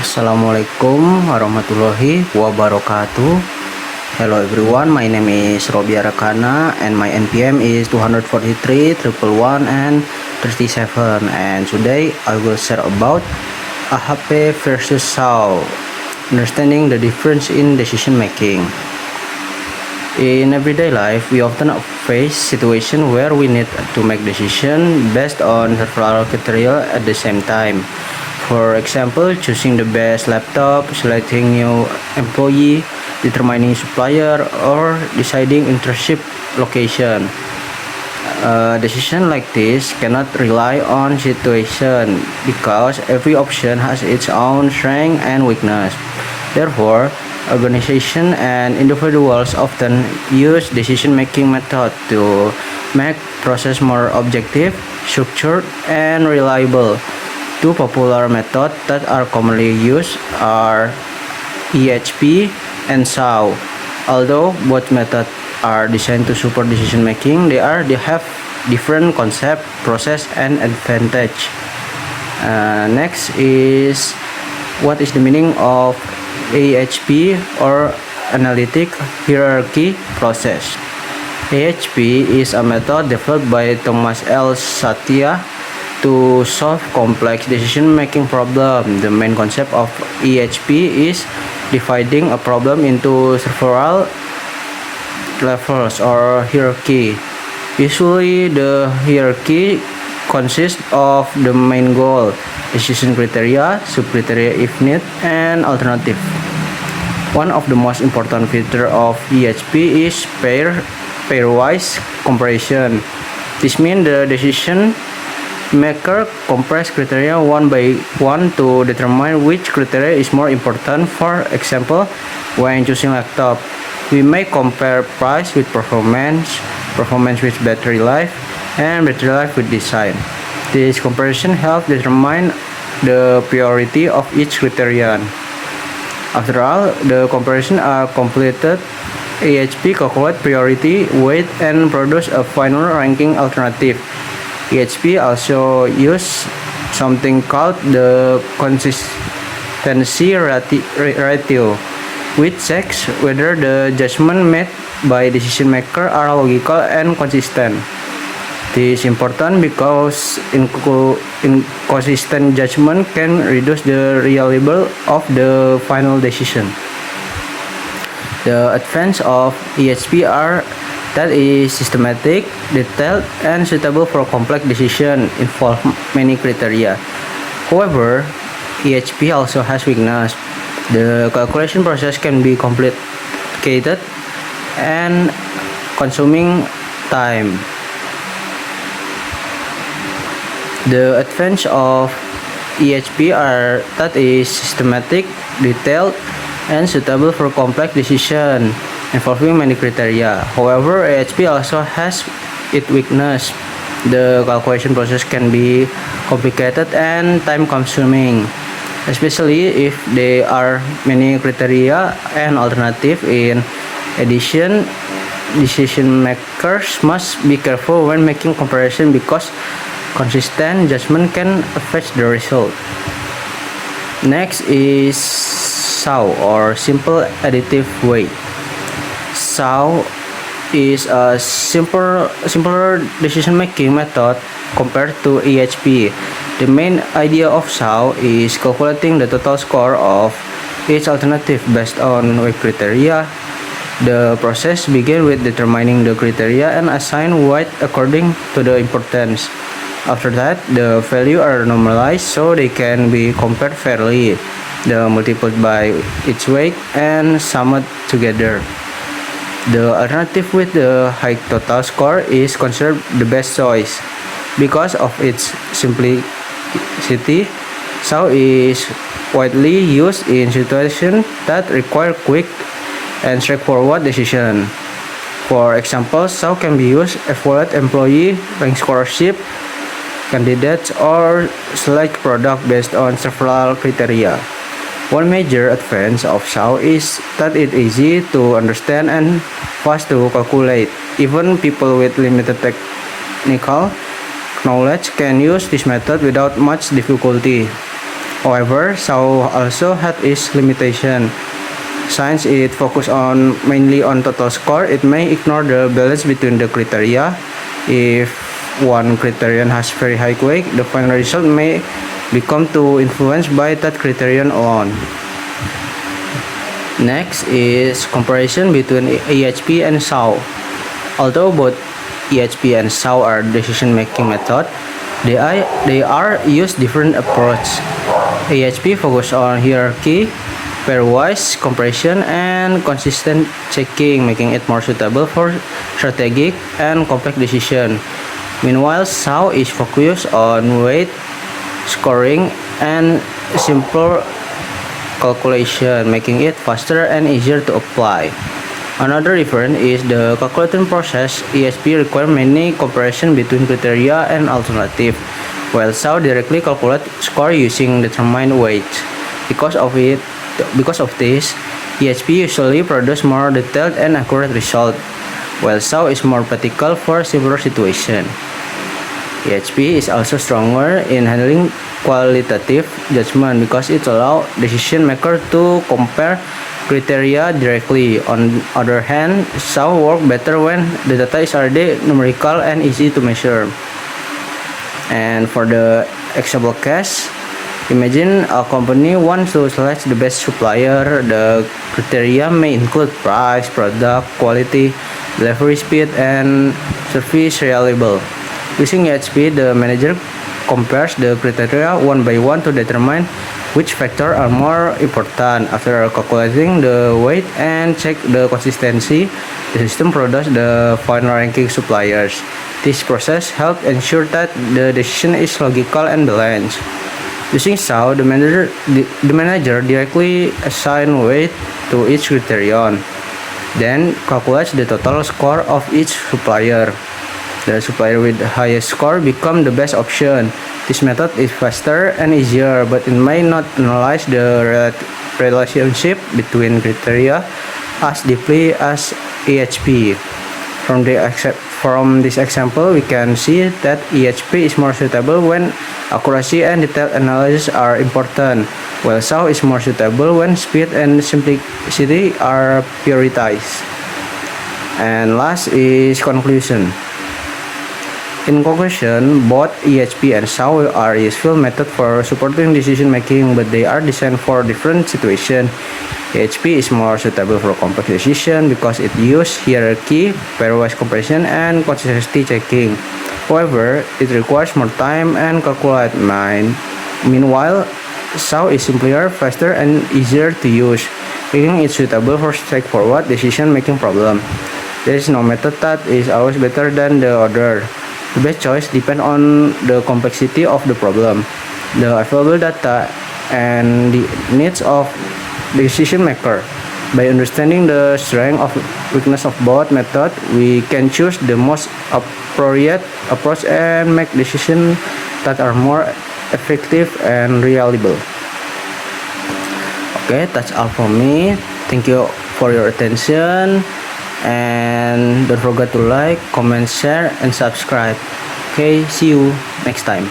Assalamualaikum warahmatullahi wabarakatuh. Hello everyone, my name is Robi Arakana and my NPM is 243 111 and 37, and today I will share about AHP versus SAO, understanding the difference in decision making. In everyday life, we often face situations where we need to make decisions based on several criteria at the same time. For example, choosing the best laptop, selecting new employee, determining supplier, or deciding internship location. A decision like this cannot rely on situation because every option has its own strength and weakness. Therefore, organizations and individuals often use decision-making method to make process more objective, structured, and reliable. Two popular methods that are commonly used are EHP and SAO. Although both methods are designed to support decision making, they have different concept, process, and advantage. Next is what is the meaning of AHP or analytic hierarchy process. AHP is a method developed by Thomas L. Satya to solve complex decision-making problem. The main concept of EHP is dividing a problem into several levels or hierarchy. Usually, the hierarchy consists of the main goal, decision criteria, sub-criteria if need, and alternative. One of the most important features of EHP is pairwise comparison. This means the decision maker compress criteria one by one to determine which criteria is more important. For example, when choosing laptop, we may compare price with performance, performance with battery life, and battery life with design. This comparison helps determine the priority of each criterion. After all the comparisons are completed, AHP calculates priority, weight, and produce a final ranking alternative. EHP also use something called the consistency ratio, which checks whether the judgment made by decision maker are logical and consistent. This is important because inconsistent judgment can reduce the reliability of the final decision. The advantages of EHP are that is systematic, detailed, and suitable for complex decisions involve many criteria. However, EHP also has weakness. The calculation process can be complicated and consuming time. The advantages of EHP are that is systematic, detailed, and suitable for complex decisions involving many criteria. However, AHP also has its weakness. The calculation process can be complicated and time-consuming, especially if there are many criteria and alternatives. In addition, decision makers must be careful when making comparison because consistent judgment can affect the result. Next is SAO or simple additive weight. SAO is a simpler decision-making method compared to EHP. The main idea of SAO is calculating the total score of each alternative based on weight criteria. The process begins with determining the criteria and assign weight according to the importance. After that, the values are normalized so they can be compared fairly. The multiplied by its weight and summed together. The alternative with the high total score is considered the best choice. Because of its simplicity, SAO is widely used in situations that require quick and straightforward decision. For example, SAO can be used to evaluate employee, rank scholarship candidates, or select product based on several criteria. One major advantage of SAO is that it is easy to understand and fast to calculate. Even people with limited technical knowledge can use this method without much difficulty. However, SAO also had its limitation. Since it focuses mainly on total score, it may ignore the balance between the criteria. If one criterion has very high weight, the final result may become too influenced by that criterion alone. Next is comparison between EHP and SAO. Although both EHP and SAO are decision-making method, they are used different approach. EHP focus on hierarchy, pairwise comparison, and consistent checking, making it more suitable for strategic and complex decision. Meanwhile, SAO is focused on weight, scoring, and simple calculation, making it faster and easier to apply. Another difference is the calculating process. EHP requires many comparison between criteria and alternative, while SAO directly calculate score using determined weight. Because of this, EHP usually produce more detailed and accurate result, while SAO is more practical for simpler situation. EHP is also stronger in handling qualitative judgment because it allows decision maker to compare criteria directly. On the other hand, SAO work better when the data is already numerical and easy to measure. And for the example case, imagine a company wants to select the best supplier. The criteria may include price, product, quality, delivery speed, and service reliable. Using EHP, the manager compares the criteria one by one to determine which factors are more important. After calculating the weight and check the consistency, the system produces the final ranking suppliers. This process helps ensure that the decision is logical and balanced. Using SAO, the manager directly assigns weight to each criterion, then calculates the total score of each supplier. The supplier with the highest score becomes the best option. This method is faster and easier, but it may not analyze the relationship between criteria as deeply as EHP. From this example, we can see that EHP is more suitable when accuracy and detailed analysis are important, while SAO is more suitable when speed and simplicity are prioritized. And last is conclusion. In conclusion, both EHP and SAO are useful methods for supporting decision making, but they are designed for different situations. EHP is more suitable for complex decision because it uses hierarchy, pairwise comparison, and consistency checking. However, it requires more time and calculate mind. Meanwhile, SAO is simpler, faster, and easier to use, making it suitable for straightforward decision making problem. There is no method that is always better than the other. The best choice depends on the complexity of the problem, the available data, and the needs of the decision maker. By understanding the strength of weakness of both methods, we can choose the most appropriate approach and make decisions that are more effective and reliable. Okay, that's all from me. Thank you for your attention. And don't forget to like, comment, share, and subscribe. Okay, see you next time.